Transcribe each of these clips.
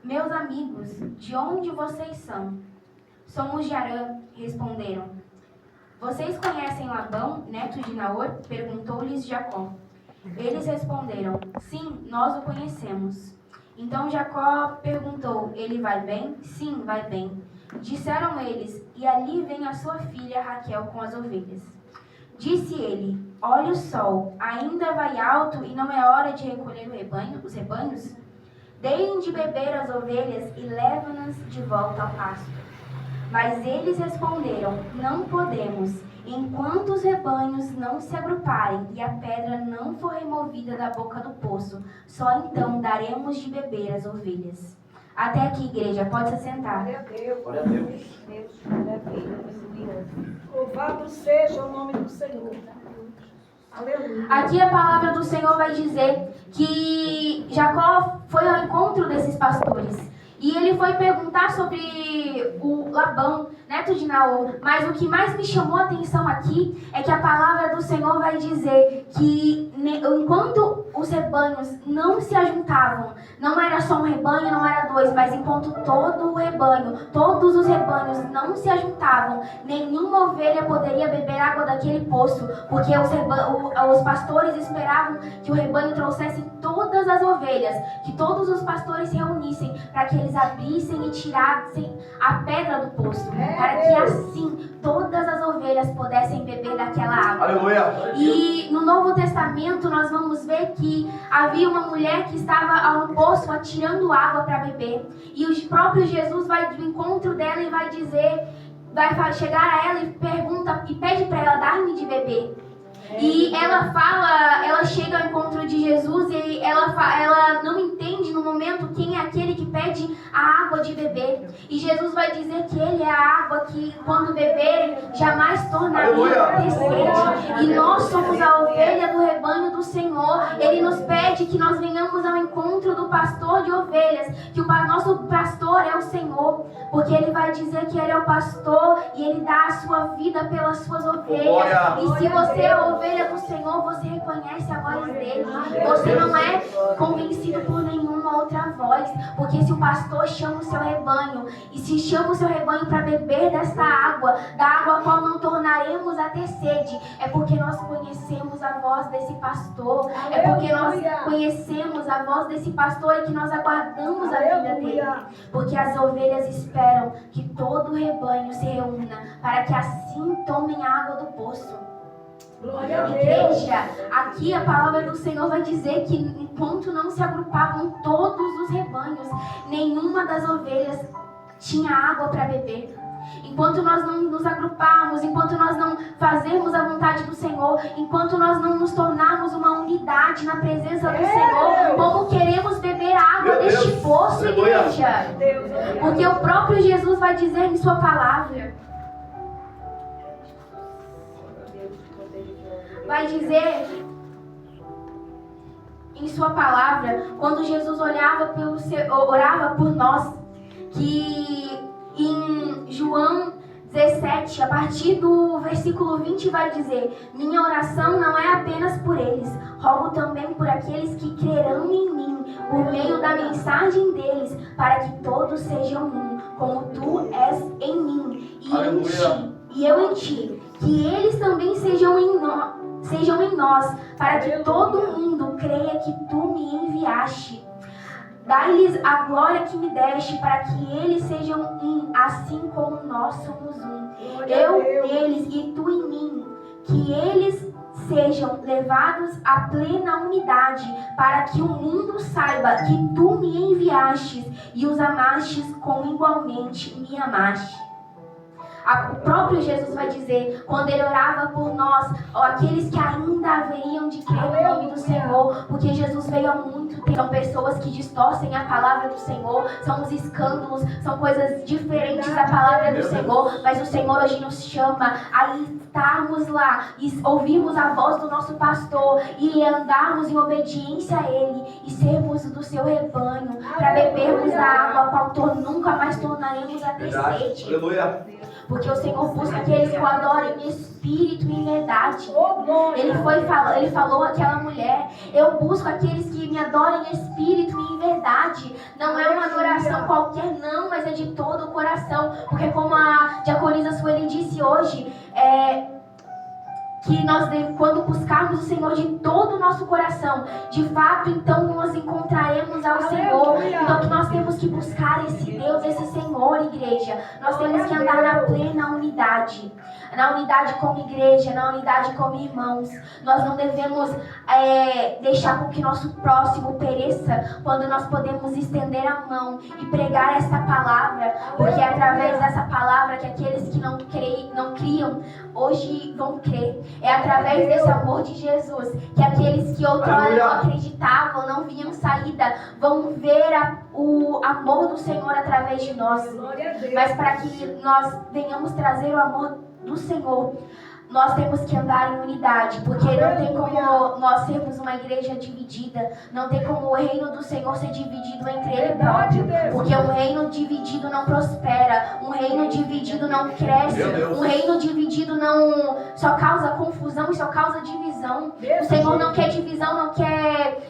Meus amigos, de onde vocês são? Somos de Harã, responderam. Vocês conhecem Labão, neto de Naor? Perguntou-lhes Jacó. Eles responderam, sim, nós o conhecemos. Então Jacó perguntou, ele vai bem? Sim, vai bem. Disseram eles, e ali vem a sua filha Raquel com as ovelhas. Disse ele, olha o sol, ainda vai alto e não é hora de recolher os rebanhos? Deem de beber as ovelhas e levam-nas de volta ao pasto. Mas eles responderam, não podemos, enquanto os rebanhos não se agruparem e a pedra não for removida da boca do poço, só então daremos de beber as ovelhas. Até aqui, igreja, pode se sentar. Glória a Deus. Glória a Deus. Glória a Deus. Louvado seja o nome do Senhor. Aleluia. Aqui a palavra do Senhor vai dizer que Jacó foi ao encontro desses pastores. E ele foi perguntar sobre o Labão, neto de Naor. Mas o que mais me chamou a atenção aqui é que a palavra do Senhor vai dizer que enquanto os rebanhos não se ajuntavam, não era só um rebanho, não era dois, mas enquanto todo o rebanho, todos os rebanhos não se ajuntavam, nenhuma ovelha poderia beber água daquele poço, porque os pastores esperavam que o rebanho trouxesse todas as ovelhas, que todos os pastores se reunissem para que eles abrissem e tirassem a pedra do poço, para que assim todas as ovelhas pudessem beber daquela água. Aleluia. E no Novo Testamento nós vamos ver que havia uma mulher que estava ao poço atirando água para beber, e o próprio Jesus vai do encontro dela e vai dizer, vai chegar a ela e pergunta e pede para ela dar-me de beber. E ela chega ao encontro de Jesus e ela não entende no momento quem é aquele que pede a água de beber. E Jesus vai dizer que ele é a água que, quando beber, jamais tornaria a ter sede. E nós somos a ovelha do rebanho do Senhor. Ele nos pede que nós venhamos ao encontro do pastor de ovelhas, que o nosso pastor é o Senhor, porque ele vai dizer que ele é o pastor e ele dá a sua vida pelas suas ovelhas. E se você é a ovelha do Senhor, você reconhece a voz dele. Você não é convencido por nenhuma outra voz, porque se o pastor chama o seu rebanho, e se chama o seu rebanho para beber dessa água, da água a qual não tornaremos a ter sede, é porque nós conhecemos a voz desse pastor, é porque nós conhecemos a voz desse pastor e que nós aguardamos a vida dele, porque as ovelhas esperam que todo o rebanho se reúna para que assim tomem a água do poço. Igreja, aqui a palavra do Senhor vai dizer que enquanto não se agrupavam todos os rebanhos, nenhuma das ovelhas tinha água para beber. Enquanto nós não nos agruparmos, enquanto nós não fazermos a vontade do Senhor, enquanto nós não nos tornarmos uma unidade na presença do Senhor, como queremos beber a água deste poço, igreja? Porque o próprio Jesus vai dizer em sua palavra, vai dizer em sua palavra, quando Jesus orava por nós, que em João 17, a partir do versículo 20, vai dizer: minha oração não é apenas por eles, rogo também por aqueles que crerão em mim, por meio da mensagem deles, para que todos sejam um, como tu és em mim e eu em ti, que eles também sejam em nós, para que todo mundo creia que tu me enviaste. Dai-lhes a glória que me deste, para que eles sejam um, assim como nós somos um. Eu neles e tu em mim, que eles sejam levados à plena unidade, para que o mundo saiba que tu me enviastes e os amastes como igualmente me amaste. O próprio Jesus vai dizer, quando ele orava por nós, aqueles que ainda haveriam de crer no nome do Senhor, porque Jesus veio há muito tempo. São pessoas que distorcem a palavra do Senhor, são os escândalos, são coisas diferentes da palavra do Senhor, mas o Senhor hoje nos chama a estarmos lá e ouvirmos a voz do nosso pastor e andarmos em obediência a Ele e sermos do seu rebanho, para bebermos da água a qual nunca mais tornaremos a ter sede. Porque o Senhor busca aqueles que o adorem em espírito e em verdade. Ele falou àquela mulher: eu busco aqueles que me adorem em espírito e em verdade. Não é uma adoração de todo o coração, porque como a diaconisa Sueli disse hoje, que nós, quando buscarmos o Senhor de todo o nosso coração, de fato, então nós encontraremos ao Senhor. Então que nós temos que buscar esse Deus, esse Senhor, igreja. Nós temos que andar na plena unidade. Na unidade como igreja, na unidade como irmãos. Nós não devemos deixar com que nosso próximo pereça, quando nós podemos estender a mão e pregar essa palavra, porque é através dessa palavra que aqueles que não criam, hoje vão crer. É através desse amor de Jesus que aqueles que outrora não acreditavam, não viam saída, vão ver o amor do Senhor através de nós. Mas para que nós venhamos trazer o amor do Senhor, nós temos que andar em unidade, porque não tem como nós sermos uma igreja dividida, não tem como o reino do Senhor ser dividido entre ele próprio, porque um reino dividido não prospera, um reino dividido não cresce, um reino dividido não só causa confusão e só causa divisão. O Senhor não quer divisão, não quer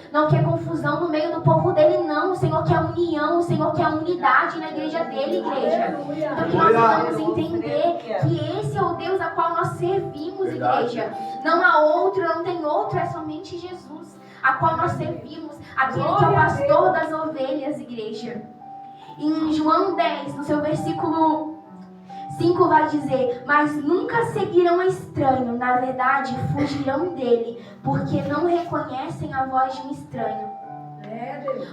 confusão no meio do povo dele, não. O Senhor quer união, o Senhor quer unidade na igreja dele, igreja. Então que nós vamos entender que esse é o Deus a qual nós servimos, igreja. Não há outro, não tem outro, é somente Jesus, a qual nós servimos, aquele que é o pastor das ovelhas, igreja. Em João 10, no seu versículo 5 vai dizer: mas nunca seguirão estranho, na verdade fugirão dele, porque não reconhecem a voz de um estranho.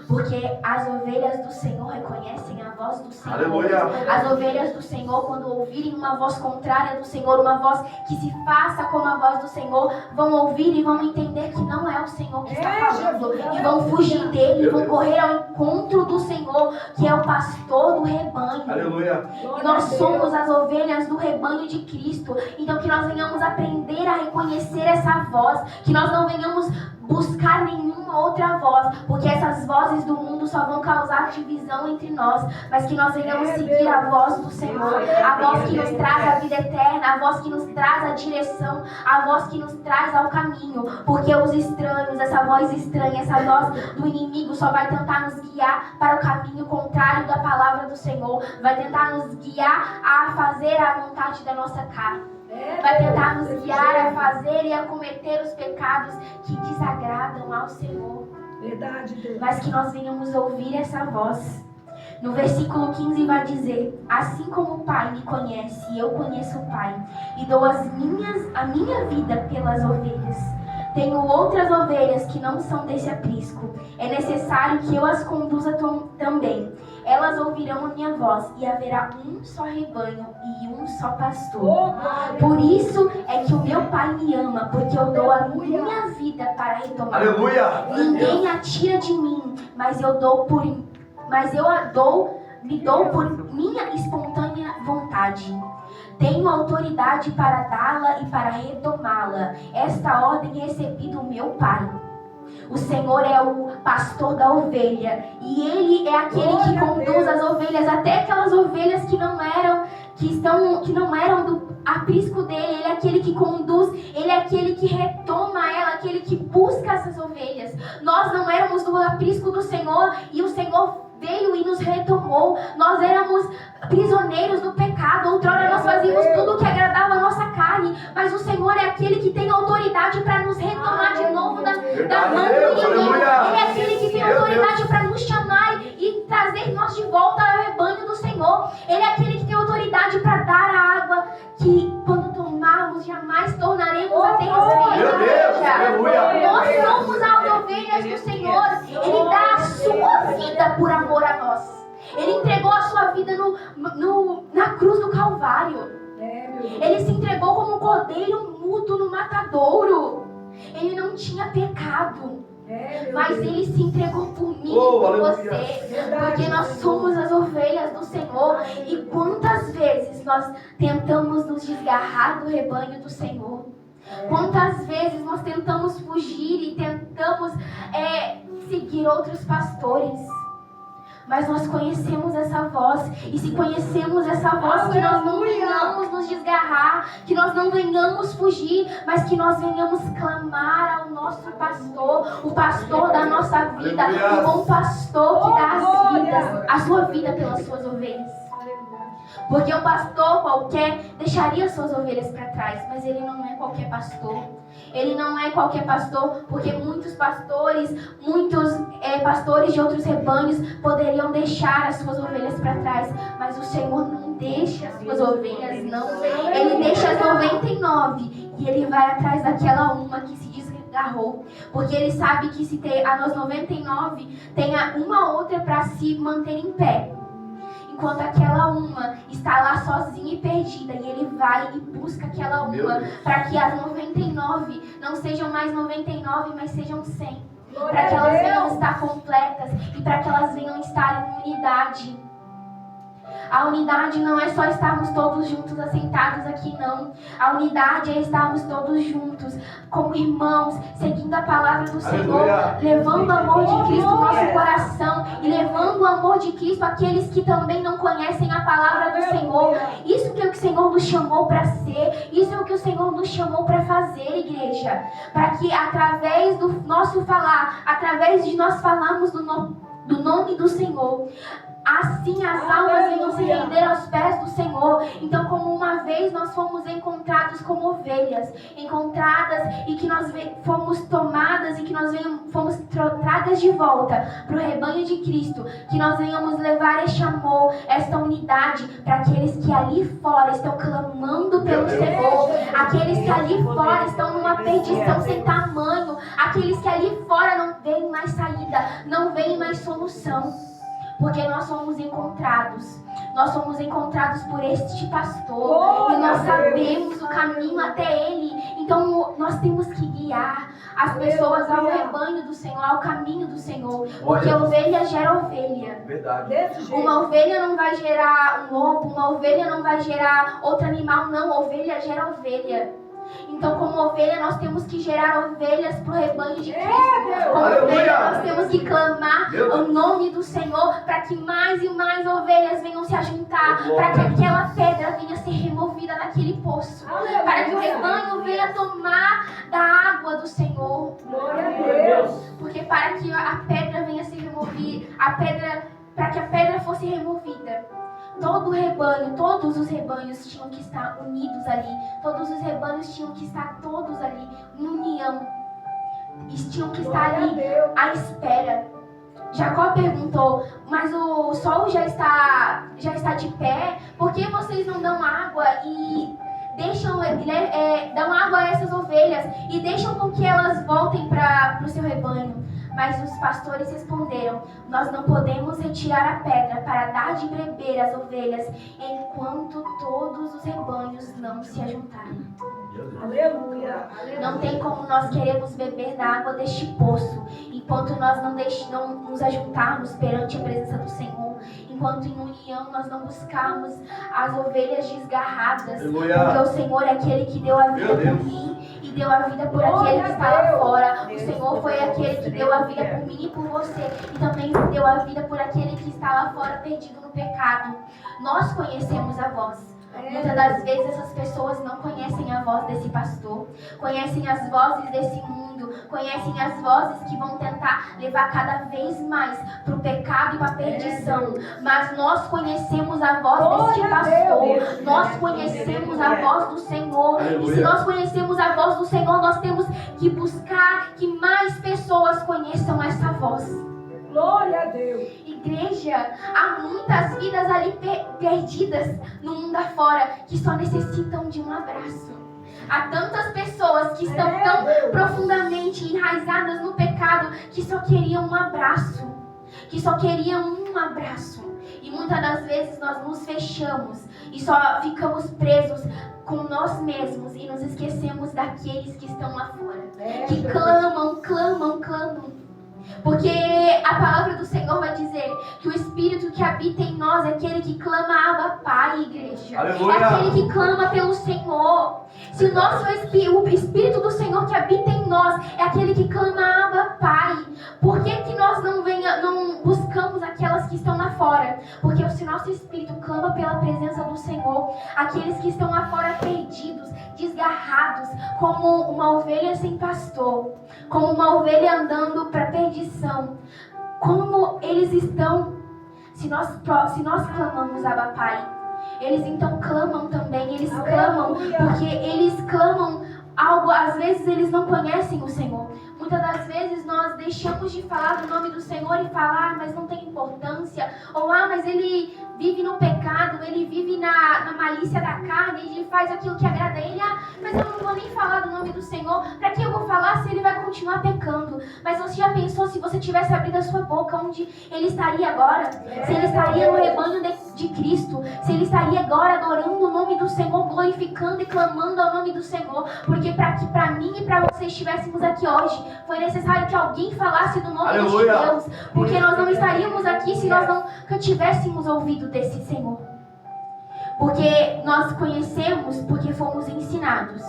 Porque as ovelhas do Senhor reconhecem a voz do Senhor. Aleluia. As ovelhas do Senhor, quando ouvirem uma voz contrária do Senhor, uma voz que se faça como a voz do Senhor, vão ouvir e vão entender que não é o Senhor que está falando, e vão fugir dele, e vão correr ao encontro do Senhor, que é o pastor do rebanho. Aleluia. E nós somos as ovelhas do rebanho de Cristo. Então que nós venhamos aprender a reconhecer essa voz, que nós não venhamos buscar nenhuma outra voz, porque essas vozes do mundo só vão causar divisão entre nós, mas que nós venhamos seguir a voz do Senhor, a voz que nos traz a vida eterna, a voz que nos traz a direção, a voz que nos traz ao caminho, porque os estranhos, essa voz estranha, essa voz do inimigo só vai tentar nos guiar para o caminho contrário da palavra do Senhor, vai tentar nos guiar a fazer a vontade da nossa carne. Vai tentar nos guiar a fazer e a cometer os pecados que desagradam ao Senhor. Verdade, Deus. Mas que nós venhamos ouvir essa voz. No versículo 15 vai dizer: assim como o Pai me conhece e eu conheço o Pai, e dou a minha vida pelas ovelhas. Tenho outras ovelhas que não são desse aprisco. É necessário que eu as conduza também. Elas ouvirão a minha voz, e haverá um só rebanho e um só pastor. Por isso é que o meu Pai me ama, porque eu dou a minha vida para retomar. Aleluia. Ninguém a tira de mim, mas me dou por minha espontânea vontade. Tenho autoridade para dá-la e para retomá-la. Esta ordem recebi do meu Pai. O Senhor é o pastor da ovelha, e Ele é aquele que conduz as ovelhas, até aquelas ovelhas que não eram do aprisco dele. Ele é aquele que conduz, Ele é aquele que retoma ela, aquele que busca essas ovelhas. Nós não éramos do aprisco do Senhor, e o Senhor veio e nos retomou. Nós éramos prisioneiros do pecado. Outrora nós fazíamos tudo o que agradava a nossa carne, mas o Senhor é aquele que tem autoridade para nos retomar de novo da mão do inimigo. Ele é aquele que tem autoridade para nos chamar e trazer nós de volta ao rebanho do Senhor. Ele é aquele que tem autoridade para dar a água que, quando tomarmos, jamais tornaremos a ter Aleluia. Nós somos as ovelhas do Senhor. Ele dá a sua vida por amor a nós. Ele entregou a sua vida na cruz do Calvário. Ele se entregou como um cordeiro mudo no matadouro. Ele não tinha pecado, mas Ele se entregou por mim e por você, porque nós somos as ovelhas do Senhor. E quantas vezes nós tentamos nos desgarrar do rebanho do Senhor? Quantas vezes nós tentamos fugir e tentamos seguir outros pastores? Mas nós conhecemos essa voz. E se conhecemos essa voz, que nós não venhamos nos desgarrar, que nós não venhamos fugir, mas que nós venhamos clamar ao nosso pastor, o pastor da nossa vida, o bom pastor que dá a vida. a sua vida pelas suas ovelhas. Porque um pastor qualquer deixaria suas ovelhas para trás, mas ele não é qualquer pastor. Ele não é qualquer pastor, porque muitos pastores de outros rebanhos poderiam deixar as suas ovelhas para trás, mas o Senhor não deixa as suas ovelhas, não. Ele deixa as 99 e ele vai atrás daquela uma que se desgarrou, porque ele sabe que se tem as 99, tenha uma outra para se manter em pé. Enquanto aquela uma está lá sozinha e perdida, e ele vai e busca aquela uma para que as 99 não sejam mais 99, mas sejam 100. Para que elas venham estar completas e para que elas venham estar em unidade. A unidade não é só estarmos todos juntos assentados aqui, não. A unidade é estarmos todos juntos, como irmãos, seguindo a palavra do Senhor, levando o amor de Cristo no nosso coração e levando o amor de Cristo àqueles que também não conhecem a palavra do Senhor. Isso que é o que o Senhor nos chamou para ser, isso é o que o Senhor nos chamou para fazer, igreja. Para que através do nosso falar, através de nós falarmos do nome do Senhor, assim as almas venham se render aos pés do Senhor. Então, como uma vez nós fomos encontrados como ovelhas, encontradas e que nós fomos tomadas e que nós fomos trazidas de volta para o rebanho de Cristo, que nós venhamos levar este amor, esta unidade para aqueles que ali fora estão clamando pelo Senhor, aqueles que ali fora estão numa perdição sem tamanho, aqueles que ali fora não veem mais saída, não veem mais solução. Porque nós somos encontrados por este pastor, e nós sabemos o caminho até ele. Então nós temos que guiar as pessoas ao rebanho do Senhor, ao caminho do Senhor. Porque ovelha gera ovelha. Verdade. Uma ovelha não vai gerar um lobo, uma ovelha não vai gerar outro animal, não. Ovelha gera ovelha. Então, como ovelha, nós temos que gerar ovelhas para o rebanho de Cristo. Como ovelha, nós temos que clamar o nome do Senhor para que mais e mais ovelhas venham se ajuntar, para que aquela pedra venha ser removida daquele poço, para que o rebanho venha tomar da água do Senhor. Glória a Deus. Porque para que a pedra venha ser removida, para que a pedra fosse removida, todo o rebanho, todos os rebanhos tinham que estar unidos ali. Todos os rebanhos tinham que estar todos ali, em união. Eles tinham que estar ali à espera. Jacó perguntou, mas o sol já está de pé, por que vocês não dão água e dão água a essas ovelhas e deixam com que elas voltem para o seu rebanho? Mas os pastores responderam, nós não podemos retirar a pedra para dar de beber às ovelhas, enquanto todos os rebanhos não se ajuntarem. Aleluia. Não tem como nós queremos beber da água deste poço, enquanto nós não nos ajuntarmos perante a presença do Senhor, enquanto em união nós não buscarmos as ovelhas desgarradas. Aleluia. Porque o Senhor é aquele que deu a vida por mim e deu a vida por aquele que está lá fora. O Senhor foi aquele que deu a vida por mim e por você, e também deu a vida por aquele que está lá fora perdido no pecado. Nós conhecemos a voz. Muitas das vezes essas pessoas não conhecem a voz desse pastor, conhecem as vozes desse mundo, conhecem as vozes que vão tentar levar cada vez mais para o pecado e para a perdição. Mas nós conhecemos a voz desse pastor, nós conhecemos a voz do Senhor. E se nós conhecemos a voz do Senhor, nós temos que buscar que mais pessoas conheçam essa voz. Glória a Deus. Igreja, há muitas vidas ali perdidas no mundo afora que só necessitam de um abraço. Há tantas pessoas que estão tão profundamente enraizadas no pecado que só queriam um abraço. Que só queriam um abraço. E muitas das vezes nós nos fechamos e só ficamos presos com nós mesmos e nos esquecemos daqueles que estão lá fora. Que clamam. Porque a palavra do Senhor vai dizer que o Espírito que habita em nós é aquele que clama Abba Pai, igreja. Aleluia. É aquele que clama pelo Senhor. Se o Espírito do Senhor que habita em nós é aquele que clama Abba Pai, por que nós não buscamos aquelas que estão lá fora? Porque se o nosso Espírito clama pela presença do Senhor, aqueles que estão lá fora perdidos, desgarrados, como uma ovelha sem pastor, como uma ovelha andando para a perdição, como eles estão Se nós clamamos Abba Pai, eles então clamam também, eles clamam porque eles clamam algo, às vezes eles não conhecem o Senhor. Muitas das vezes nós deixamos de falar do nome do Senhor e falar, mas não tem importância. Ou, mas ele vive no pecado, ele vive na malícia da carne, ele faz aquilo que agrada a ele. Mas eu não vou nem falar do nome do Senhor. Para que eu vou falar se ele vai continuar pecando? Mas você já pensou se você tivesse abrido a sua boca, onde ele estaria agora? Se ele estaria no rebanho de Cristo? Se ele estaria agora adorando o nome do Senhor, glorificando e clamando ao nome do Senhor? Porque para mim e para você estivéssemos aqui hoje, foi necessário que alguém falasse do nome de Deus. Porque nós não estaríamos aqui se nós não tivéssemos ouvido desse Senhor. Porque nós conhecemos porque fomos ensinados.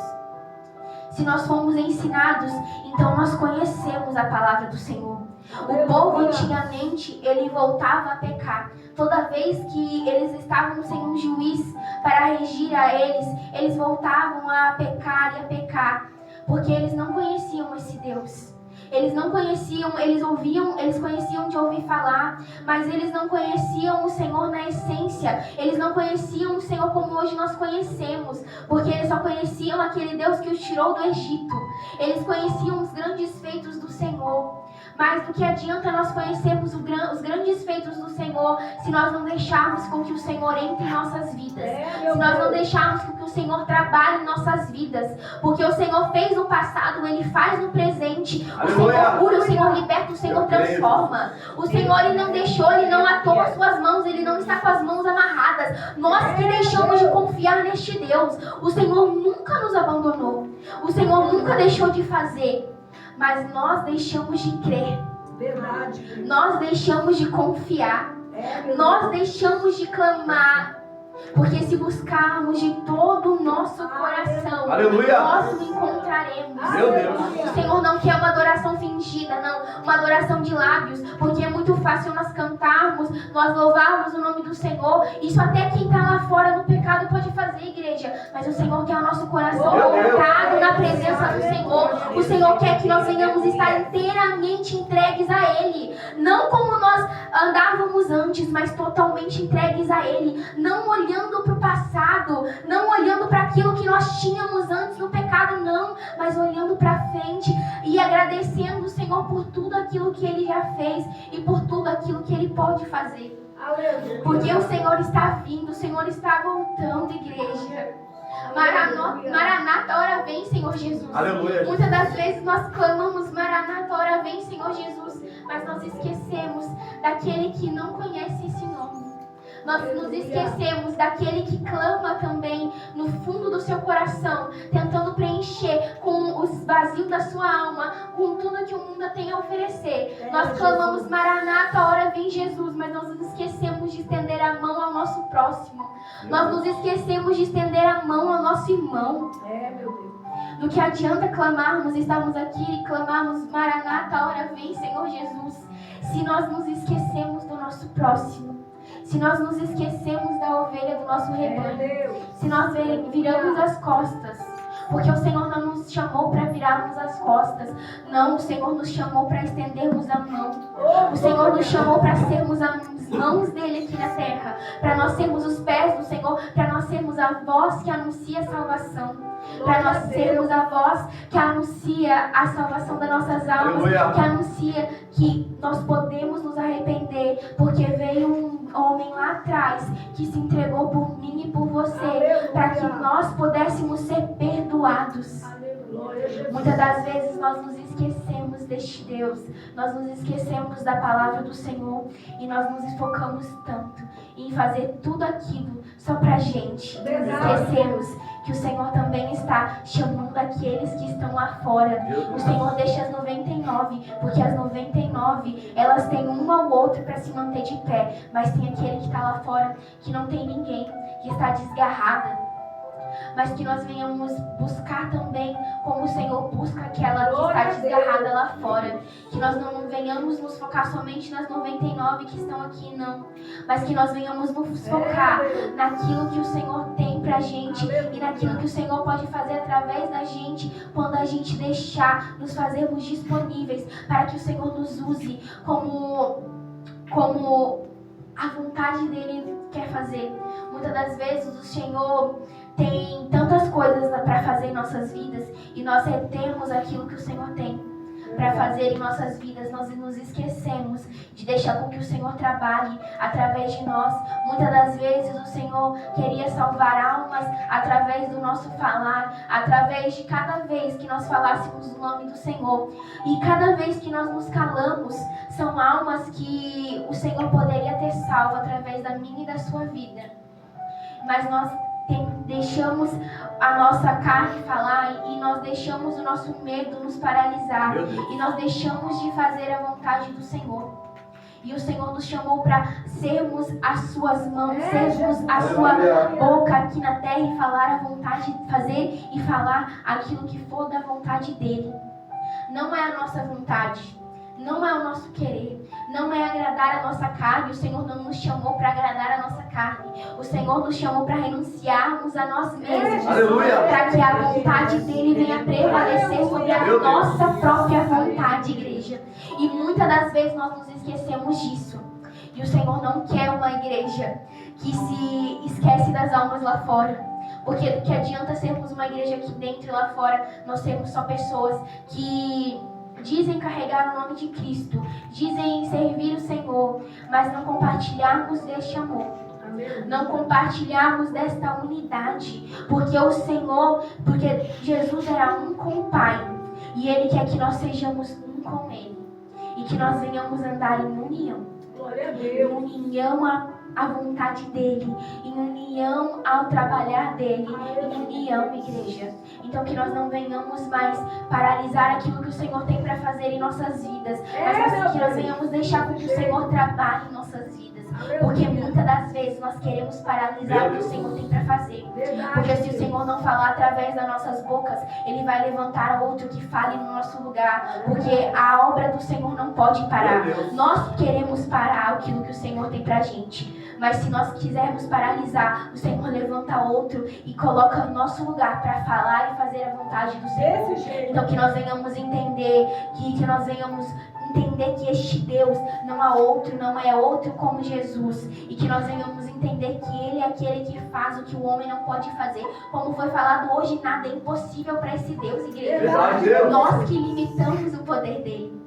Se nós fomos ensinados, então nós conhecemos a palavra do Senhor. O povo antigamente, ele voltava a pecar. Toda vez que eles estavam sem um juiz para regir a eles, eles voltavam a pecar e a pecar. Porque eles não conheciam esse Deus. Eles não conheciam, eles conheciam de ouvir falar, mas eles não conheciam o Senhor na essência. Eles não conheciam o Senhor como hoje nós conhecemos, porque eles só conheciam aquele Deus que os tirou do Egito. Eles conheciam os grandes feitos do Senhor. Mas do que adianta nós conhecermos os grandes feitos do Senhor se nós não deixarmos com que o Senhor entre em nossas vidas? Se nós não deixarmos com que o Senhor trabalhe em nossas vidas? Porque o Senhor fez no passado, Ele faz no presente. O Senhor cura, o Senhor liberta, o Senhor transforma. O Senhor, Ele não deixou, Ele não atou as suas mãos, Ele não está com as mãos amarradas. Nós que deixamos de confiar neste Deus. O Senhor nunca nos abandonou. O Senhor nunca deixou de fazer. Mas nós deixamos de crer. Verdade. Nós deixamos de confiar. Nós deixamos de clamar. Porque se buscarmos de todo o nosso coração, nós o encontraremos. Meu Deus. O Senhor não quer uma adoração fingida, não. Uma adoração de lábios. Porque é muito fácil nós cantarmos, nós louvarmos o nome do Senhor. Isso até quem está lá fora no pecado pode fazer, igreja. Mas o Senhor quer o nosso coração colocado na presença do Senhor. O Senhor quer que nós venhamos estar inteiramente entregues a Ele. Não como nós andávamos antes, mas totalmente entregues a Ele. Não olhando para o passado, não olhando para aquilo que nós tínhamos antes no pecado, não, mas olhando para frente e agradecendo o Senhor por tudo aquilo que Ele já fez e por tudo aquilo que Ele pode fazer. Porque o Senhor está vindo, o Senhor está voltando, igreja. Maranata, ora vem, Senhor Jesus. Aleluia. Muitas das vezes nós clamamos, Maranata, ora vem, Senhor Jesus, mas nós esquecemos daquele que não conhece esse nome. Nós nos esquecemos daquele que clama também no fundo do seu coração, tentando preencher com os vazios da sua alma, com tudo que o mundo tem a oferecer. Nós clamamos, Maranata, ora vem Jesus, mas nós nos esquecemos de estender a mão ao nosso próximo. Nós nos esquecemos de estender a mão ao nosso irmão. Meu Deus. Do que adianta clamarmos, estarmos aqui e clamarmos, Maranata, ora vem, Senhor Jesus, se nós nos esquecemos do nosso próximo. Se nós nos esquecemos da ovelha do nosso rebanho, se nós viramos as costas, porque o Senhor não nos chamou para virarmos as costas, não, o Senhor nos chamou para estendermos a mão, o Senhor nos chamou para sermos as mãos dele aqui na terra, para nós sermos os pés do Senhor, para nós sermos a voz que anuncia a salvação, para nós sermos a voz que anuncia a salvação das nossas almas, que anuncia que nós podemos nos arrepender, porque veio um homem lá atrás que se entregou por mim e por você, para que nós pudéssemos ser perdoados. Muitas das vezes nós nos esquecemos deste Deus, nós nos esquecemos da palavra do Senhor e nós nos focamos tanto em fazer tudo aquilo só pra gente. Esquecemos que o Senhor também está chamando aqueles que estão lá fora. O Senhor deixa as 99, porque as 99 elas têm uma ou outra para se manter de pé, mas tem aquele que está lá fora que não tem ninguém, que está desgarrada. Mas que nós venhamos buscar também como o Senhor busca aquela que está desgarrada lá fora. Que nós não venhamos nos focar somente nas 99 que estão aqui, não. Mas que nós venhamos nos focar naquilo que o Senhor tem pra gente e naquilo que o Senhor pode fazer através da gente quando a gente deixar nos fazermos disponíveis para que o Senhor nos use como a vontade vontade dele quer fazer. Muitas das vezes o Senhor tem tantas coisas para fazer em nossas vidas e nós retemos aquilo que o Senhor tem para fazer em nossas vidas. Nós nos esquecemos de deixar com que o Senhor trabalhe através de nós. Muitas das vezes o Senhor queria salvar almas através do nosso falar, através de cada vez que nós falássemos o nome do Senhor. E cada vez que nós nos calamos, são almas que o Senhor poderia ter salvo através da minha e da sua vida. Mas nós deixamos a nossa carne falar e nós deixamos o nosso medo nos paralisar e nós deixamos de fazer a vontade do Senhor. E o Senhor nos chamou para sermos as suas mãos, sermos a sua boca aqui na terra e falar a vontade, fazer e falar aquilo que for da vontade dele. Não é a nossa vontade, não é o nosso querer, não é agradar a nossa carne. O Senhor não nos chamou para agradar a nossa carne. O Senhor nos chamou para renunciarmos a nós mesmos, para que a vontade dele venha prevalecer sobre a nossa própria vontade, igreja. E muitas das vezes nós nos esquecemos disso. E o Senhor não quer uma igreja que se esquece das almas lá fora. Porque do que adianta sermos uma igreja aqui dentro e lá fora, nós sermos só pessoas que dizem carregar o nome de Cristo, dizem servir o Senhor, mas não compartilharmos deste amor, não compartilharmos desta unidade, porque o Senhor, porque Jesus era um com o Pai, e Ele quer que nós sejamos um com Ele, e que nós venhamos andar em união, em união à vontade dEle, em união ao trabalhar dEle, em união, igreja. Então que nós não venhamos mais paralisar aquilo que o Senhor tem para fazer em nossas vidas, mas que nós venhamos deixar com que o Senhor trabalhe em nossas vidas. Porque muitas das vezes nós queremos paralisar o que o Senhor tem para fazer. Porque se o Senhor não falar através das nossas bocas, Ele vai levantar outro que fale no nosso lugar. Porque a obra do Senhor não pode parar. Nós queremos parar aquilo que o Senhor tem pra gente. Mas se nós quisermos paralisar, o Senhor levanta outro e coloca no nosso lugar para falar e fazer a vontade do Senhor. Então que nós venhamos entender, que nós venhamos entender que este Deus não há outro, não é outro como Jesus. E que nós venhamos entender que Ele é aquele que faz o que o homem não pode fazer. Como foi falado hoje, nada é impossível para esse Deus, igreja. Nós que limitamos o poder dele.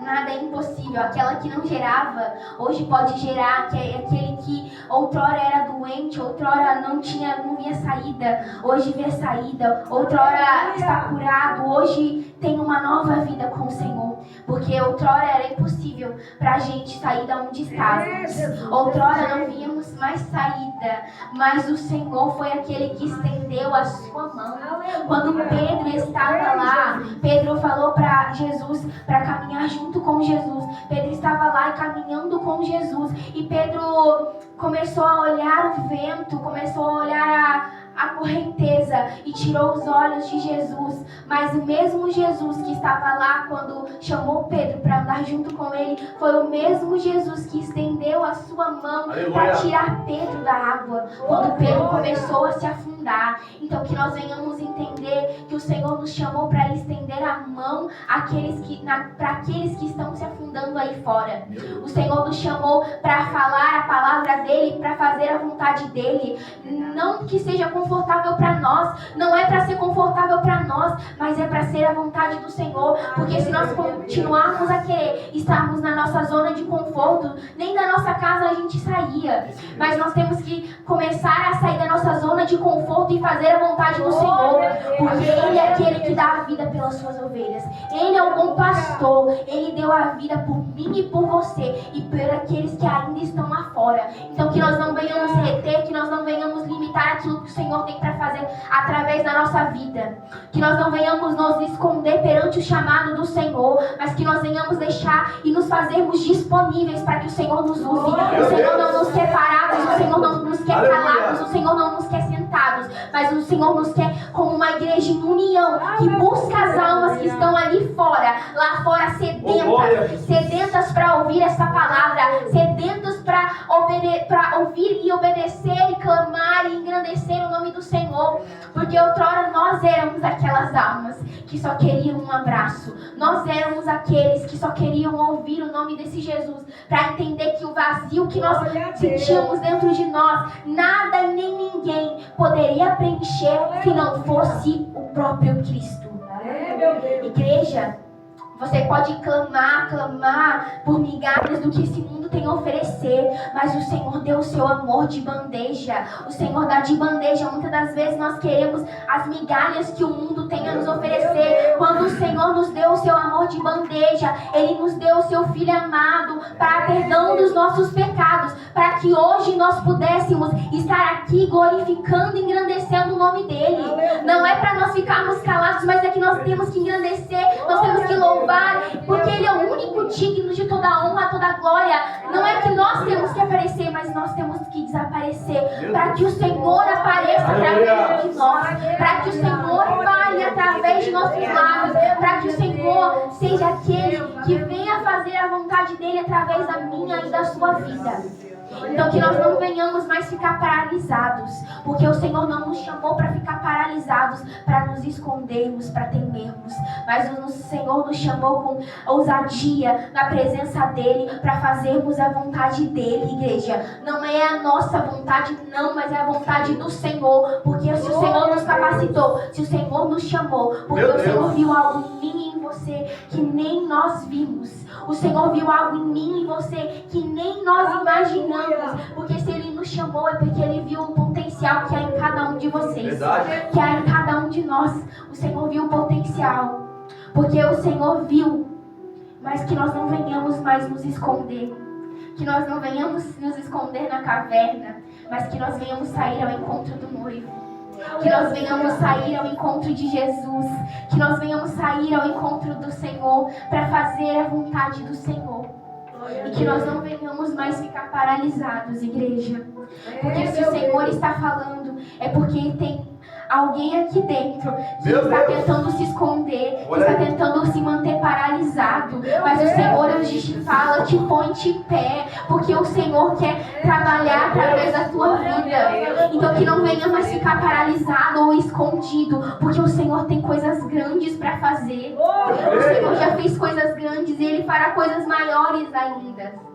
Nada é impossível. Aquela que não gerava, hoje pode gerar. Aquele que outrora era doente, outrora não via saída, hoje vê saída. Outrora está curado, hoje tem uma nova vida com o Senhor. Porque outrora era impossível para a gente sair da onde estávamos. Outrora não víamos mais saída, mas o Senhor foi aquele que estendeu a sua mão. Quando Pedro estava lá, Pedro falou para Jesus para caminhar junto com Jesus. Pedro estava lá caminhando com Jesus. E Pedro começou a olhar o vento, começou a olhar a correnteza e tirou os olhos de Jesus. Mas o mesmo Jesus que estava lá quando chamou Pedro para andar junto com ele, foi o mesmo Jesus que estendeu a sua mão para tirar Pedro da água, quando Pedro começou a se afundar. Então que nós venhamos entender que o Senhor nos chamou para estender a mão para aqueles que estão se afundando aí fora. O Senhor nos chamou para falar a palavra dele, para fazer a vontade dele. Não que seja confortável para nós, não é para ser confortável para nós, mas é para ser a vontade do Senhor. Porque se nós continuarmos a querer estarmos na nossa zona de conforto, nem da nossa casa a gente saía. Mas nós temos que começar a sair da nossa zona de conforto e fazer a vontade do Senhor, porque Ele é aquele que dá a vida pelas suas ovelhas. Ele é o bom pastor. Ele deu a vida por mim e por você e por aqueles que ainda estão lá fora. Então que nós não venhamos reter, que nós não venhamos limitar aquilo que o Senhor tem para fazer através da nossa vida. Que nós não venhamos nos esconder perante o chamado do Senhor, mas que nós venhamos deixar e nos fazermos disponíveis para que o Senhor nos use. O Senhor não nos quer parados, o Senhor não nos quer calados, o Senhor não nos quer sentados, mas o Senhor nos quer como uma igreja em união, que busca as almas que estão ali fora, lá fora sedentas para ouvir essa palavra, sedentas para ouvir e obedecer e clamar e engrandecer o nome do Senhor. Porque Porque outrora nós éramos aquelas almas que só queriam um abraço. Nós éramos aqueles que só queriam ouvir o nome desse Jesus, para entender que o vazio que nós sentíamos dentro de nós, nada e nem ninguém poderia preencher se não fosse o próprio Cristo. Igreja, você pode clamar por migalhas do que esse mundo tem a oferecer, mas o Senhor deu o seu amor de bandeja. O Senhor dá de bandeja. Muitas das vezes nós queremos as migalhas que o mundo tem a nos oferecer, quando o Senhor nos deu o seu amor de bandeja. Ele nos deu o seu Filho amado para perdão dos nossos pecados, para que hoje nós pudéssemos estar aqui glorificando e engrandecendo o nome dele. Não é para nós ficarmos calados, mas é que nós temos que engrandecer, nós temos que louvar, porque ele é o único digno de toda a honra, toda a glória. Não é que nós temos que aparecer, mas nós temos que desaparecer, para que o Senhor apareça através de nós, para que o Senhor fale através de nossos lábios, para que o Senhor seja aquele que venha fazer a vontade dele através da minha e da sua vida. Então que nós não venhamos mais ficar paralisados, porque o Senhor não nos chamou para ficar paralisados, para nos escondermos, para temermos, mas o Senhor nos chamou com ousadia na presença dele, para fazermos a vontade dele, igreja. Não é a nossa vontade não, mas é a vontade do Senhor, porque se o Senhor nos capacitou, se o Senhor nos chamou, porque o Senhor viu algo em mim e em você que nem nós vimos. O Senhor viu algo em mim e em você que nem nós imaginamos. Porque se Ele nos chamou é porque Ele viu o potencial que há em cada um de vocês. Verdade. Que há em cada um de nós. O Senhor viu o potencial. Porque o Senhor viu. Mas que nós não venhamos mais nos esconder. Que nós não venhamos nos esconder na caverna. Mas que nós venhamos sair ao encontro do noivo. Que nós venhamos sair ao encontro de Jesus. Que nós venhamos sair ao encontro do Senhor, para fazer a vontade do Senhor. E que nós não venhamos mais ficar paralisados, igreja. Porque se o Senhor está falando, é porque tem alguém aqui dentro que está tentando se esconder, que está tentando se manter paralisado. Mas o Senhor hoje te fala, te põe de pé, porque o Senhor quer trabalhar através da tua vida. Então que não venha mais ficar paralisado ou escondido, porque o Senhor tem coisas grandes para fazer. O Senhor já fez coisas grandes e Ele fará coisas maiores ainda.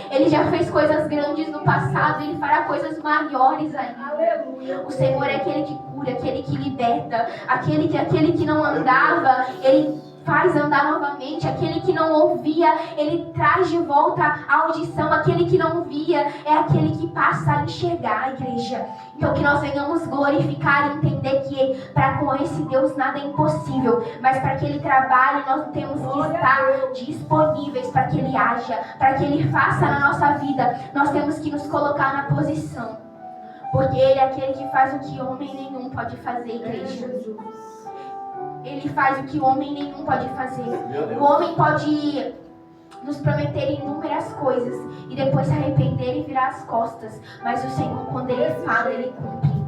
Ele já fez coisas grandes no passado, Ele fará coisas maiores ainda. O Senhor é aquele que cura, aquele que liberta, aquele que não andava, Ele faz andar novamente. Aquele que não ouvia, Ele traz de volta a audição. Aquele que não via é aquele que passa a enxergar, igreja. Então que nós venhamos glorificar e entender que para com esse Deus nada é impossível, mas para que Ele trabalhe, nós temos que estar disponíveis para que Ele haja, para que Ele faça na nossa vida. Nós temos que nos colocar na posição, porque Ele é aquele que faz o que homem nenhum pode fazer, igreja. Ele faz o que homem nenhum pode fazer. O homem pode nos prometer inúmeras coisas e depois se arrepender e virar as costas. Mas o Senhor, quando Ele fala, Ele cumpre.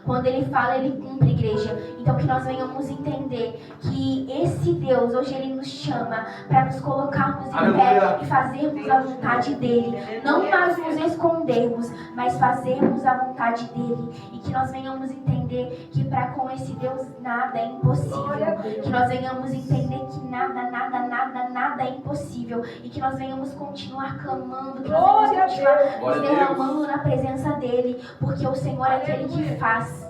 Quando Ele fala, Ele cumpre, igreja. Então que nós venhamos entender que esse Deus, hoje Ele nos chama para nos colocarmos em pé e fazermos a vontade dele. Não mais nos escondermos, mas fazermos a vontade dele. E que nós venhamos entender que para com esse Deus nada é impossível. Que nós venhamos entender que nada é impossível. E que nós venhamos continuar clamando, que nós venhamos continuar nos derramando na presença dele. Porque o Senhor é aquele que faz.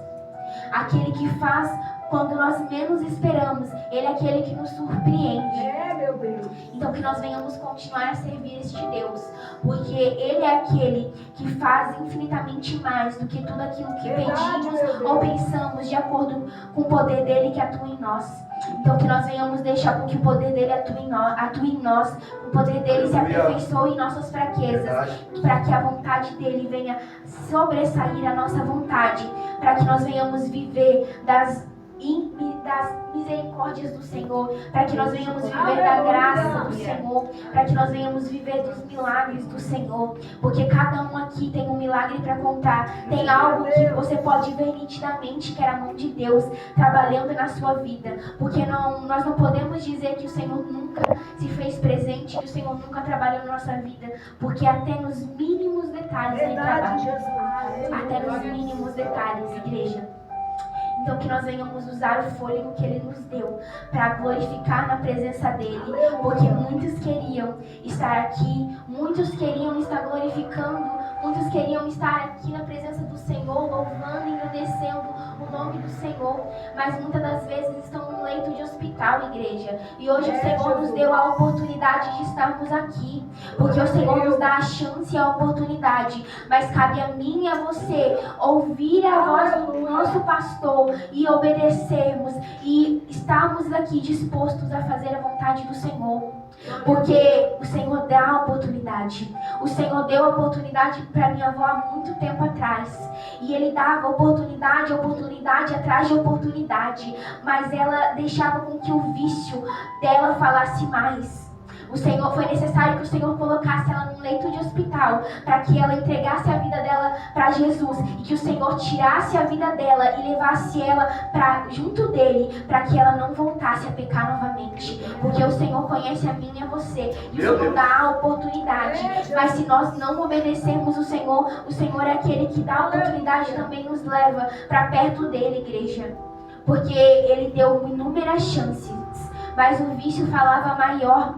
Aquele que faz quando nós menos esperamos. Ele é aquele que nos surpreende. Meu Deus. Então que nós venhamos continuar a servir este Deus, porque Ele é aquele que faz infinitamente mais do que tudo aquilo que pedimos ou pensamos, de acordo com o poder dele que atua em nós. Então que nós venhamos deixar com que o poder dele atue em nós, o poder dele se aperfeiçoe em nossas fraquezas, para que a vontade dele venha sobressair a nossa vontade, para que nós venhamos viver das misericórdias do Senhor, para que nós venhamos viver da graça do Senhor, para que nós venhamos viver dos milagres do Senhor, porque cada um aqui tem um milagre para contar, tem algo que você pode ver nitidamente que era a mão de Deus trabalhando na sua vida, porque nós não podemos dizer que o Senhor nunca se fez presente, que o Senhor nunca trabalhou na nossa vida, porque até nos mínimos detalhes Ele trabalha, até nos mínimos detalhes, igreja. Então que nós venhamos usar o fôlego que Ele nos deu para glorificar na presença dEle, porque muitos queriam estar aqui, muitos queriam estar glorificando, muitos queriam estar aqui na presença do Senhor, louvando e engrandecendo o nome do Senhor, mas muitas das vezes estão num leito de hospital, igreja. E hoje o Senhor nos deu a oportunidade de estarmos aqui, porque o Senhor nos dá a chance e a oportunidade, mas cabe a mim e a você ouvir a voz do nosso pastor e obedecermos e estarmos aqui dispostos a fazer a vontade do Senhor. Porque o Senhor dá a oportunidade. O Senhor deu a oportunidade para minha avó há muito tempo atrás. E Ele dava oportunidade atrás de oportunidade. Mas ela deixava com que o vício dela falasse mais. Foi necessário que o Senhor colocasse ela num leito de hospital para que ela entregasse a vida dela para Jesus e que o Senhor tirasse a vida dela e levasse ela para junto dele, para que ela não voltasse a pecar novamente, porque o Senhor conhece a mim e a você e o Senhor dá a oportunidade, mas se nós não obedecermos o Senhor é aquele que dá a oportunidade e também nos leva para perto dele, igreja, porque Ele deu inúmeras chances, mas o vício falava maior.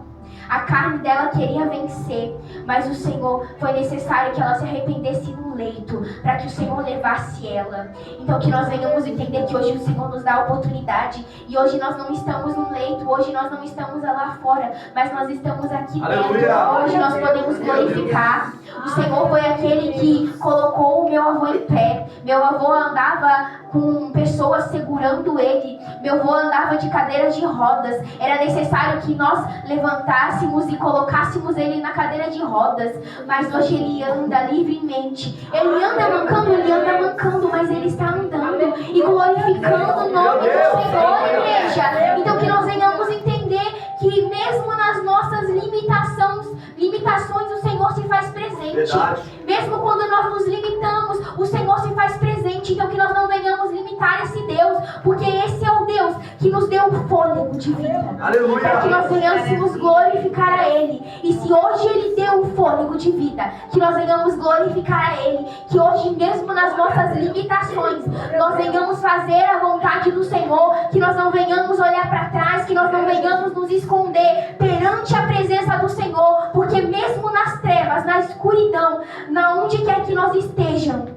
A carne dela queria vencer, mas o Senhor, foi necessário que ela se arrependesse no leito, para que o Senhor levasse ela. Então que nós venhamos entender que hoje o Senhor nos dá a oportunidade, e hoje nós não estamos no leito, hoje nós não estamos lá fora, mas nós estamos aqui dentro. Hoje nós podemos glorificar. O Senhor foi aquele que colocou o meu avô em pé. Meu avô andava com pessoas segurando ele. Meu avô andava de cadeiras de rodas. Era necessário que nós levantássemos e colocássemos ele na cadeira de rodas. Mas hoje ele anda livremente. Ele anda mancando, mas ele está andando e glorificando o nome do Senhor, igreja. Então que nós venhamos entender que mesmo nas nossas limitações o Senhor se faz presente. Verdade. Mesmo quando nós nos limitamos, o Senhor se faz presente. Então que nós não venhamos limitar esse Deus, porque esse é o Deus que nos deu o fôlego de vida. Aleluia. Para que nós venhamos glorificar a Ele. E se hoje Ele deu o fôlego de vida, que nós venhamos glorificar a Ele. Que hoje mesmo nas nossas limitações, nós venhamos fazer a vontade do Senhor. Que nós não venhamos olhar para trás, que nós não venhamos nos esconder perante a presença do Senhor. Porque mesmo nas trevas, na escuridão, na onde quer que nós estejamos,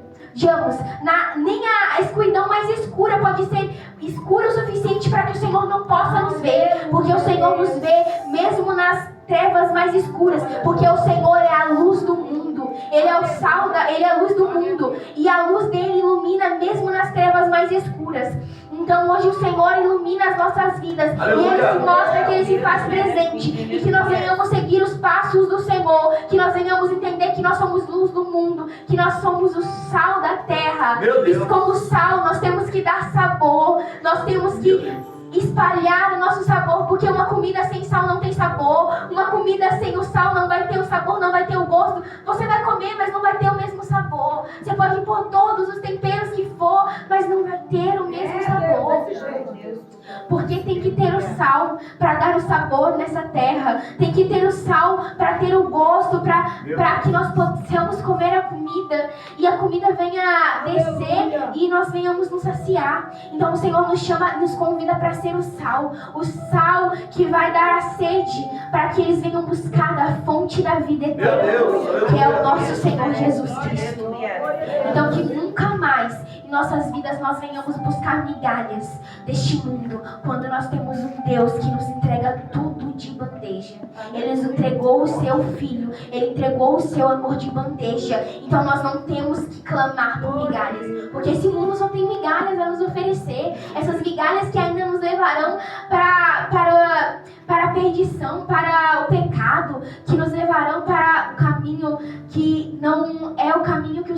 nem a escuridão mais escura pode ser escura o suficiente para que o Senhor não possa nos ver, porque o Senhor nos vê mesmo nas trevas mais escuras, porque o Senhor é a luz do mundo, Ele é o sal, Ele é a luz do mundo, e a luz dele ilumina mesmo nas trevas mais escuras. Então hoje o Senhor ilumina as nossas vidas. Aleluia. E Ele se mostra que Ele se faz presente. E que nós venhamos seguir os passos do Senhor. Que nós venhamos entender que nós somos luz do mundo. Que nós somos o sal da terra. E como sal nós temos que dar sabor. Nós temos que espalhar o nosso sabor, porque uma comida sem sal não tem sabor, uma comida sem o sal não vai ter o sabor, não vai ter o gosto. Você vai comer, mas não vai ter o mesmo sabor. Você pode pôr todos os temperos que for, mas não vai ter o mesmo sabor. Porque tem que ter o sal para dar o sabor nessa terra. Tem que ter o sal para ter o gosto, para que nós possamos comer a comida e a comida venha descer e nós venhamos nos saciar. Então o Senhor nos convida para ser o sal que vai dar a sede para que eles venham buscar da fonte da vida eterna, que é o nosso Senhor Jesus Cristo. Então que nunca mais em nossas vidas nós venhamos buscar migalhas deste mundo, quando nós temos um Deus que nos entrega tudo de bandeja. Ele nos entregou o seu Filho, Ele entregou o seu amor de bandeja. Então nós não temos que clamar por migalhas, porque esse mundo só tem migalhas a nos oferecer. Essas migalhas que ainda nos levarão para a perdição, para o pecado, que nos levarão para o caminho que não é o caminho que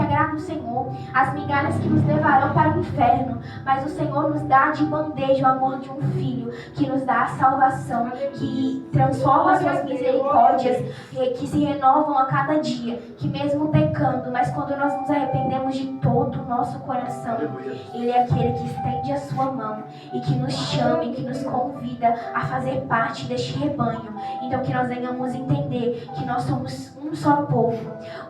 agrada o Senhor. As migalhas que nos levarão para o inferno. Mas o Senhor nos dá de bandeja o amor de um Filho, que nos dá a salvação, que transforma as suas misericórdias, que se renovam a cada dia, que mesmo pecando, mas quando nós nos arrependemos de todo o nosso coração, Ele é aquele que estende a sua mão e que nos chama e que nos convida a fazer parte deste rebanho. Então que nós venhamos entender que nós somos um um só povo,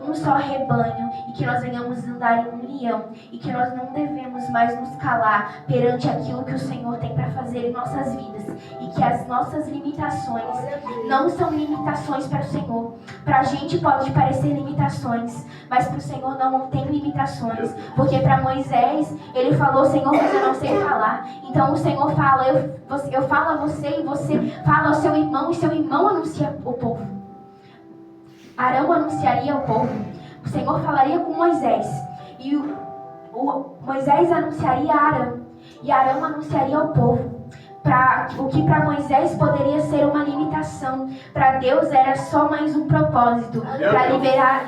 um só rebanho, e que nós venhamos andar em união, e que nós não devemos mais nos calar perante aquilo que o Senhor tem para fazer em nossas vidas, e que as nossas limitações não são limitações para o Senhor. Para a gente pode parecer limitações, mas para o Senhor não tem limitações, porque para Moisés, ele falou: Senhor, mas eu não sei falar. Então o Senhor fala: eu falo a você, e você fala ao seu irmão, e seu irmão anuncia o povo. Arão anunciaria ao povo. O Senhor falaria com Moisés, e Moisés anunciaria a Arão, e Arão anunciaria ao povo. O que para Moisés poderia ser uma limitação, para Deus era só mais um propósito, para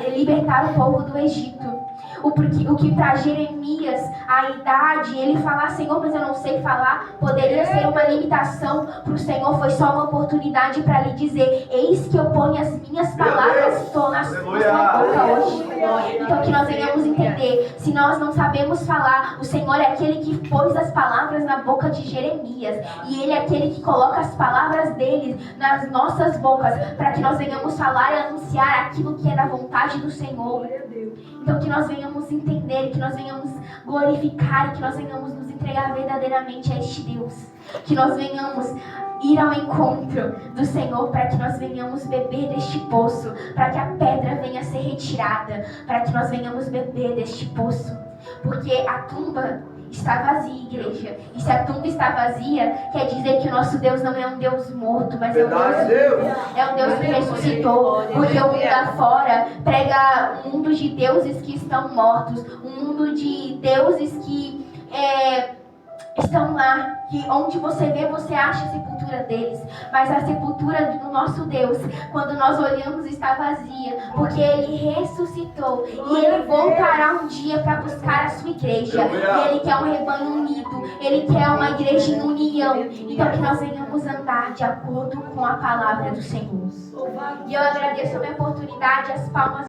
libertar o povo do Egito. O que para Jeremias, a idade, ele falar: Senhor, mas eu não sei falar, poderia ser uma limitação. Para o Senhor foi só uma oportunidade para lhe dizer: eis que eu ponho as minhas palavras na sua boca hoje. Então que nós venhamos entender, se nós não sabemos falar, o Senhor é aquele que pôs as palavras na boca de Jeremias, e Ele é aquele que coloca as palavras dele nas nossas bocas, para que nós venhamos falar e anunciar aquilo que é da vontade do Senhor. Então que nós venhamos entender, que nós venhamos glorificar, e que nós venhamos nos entregar verdadeiramente a este Deus. Que nós venhamos ir ao encontro do Senhor, para que nós venhamos beber deste poço, para que a pedra venha a ser retirada, para que nós venhamos beber deste poço. Porque a tumba está vazia, igreja. E se a tumba está vazia, quer dizer que o nosso Deus não é um Deus morto, mas é um Deus que ressuscitou. Porque o mundo afora prega um mundo de deuses que estão mortos, um mundo de deuses que estão lá, que onde você vê, você acha a sepultura deles. Mas a sepultura do nosso Deus, quando nós olhamos, está vazia, porque Ele ressuscitou, e Ele voltará um dia para buscar a sua igreja. E Ele quer um rebanho unido, Ele quer uma igreja em união. Então que nós venhamos andar de acordo com a palavra do Senhor. E eu agradeço a minha oportunidade, as palmas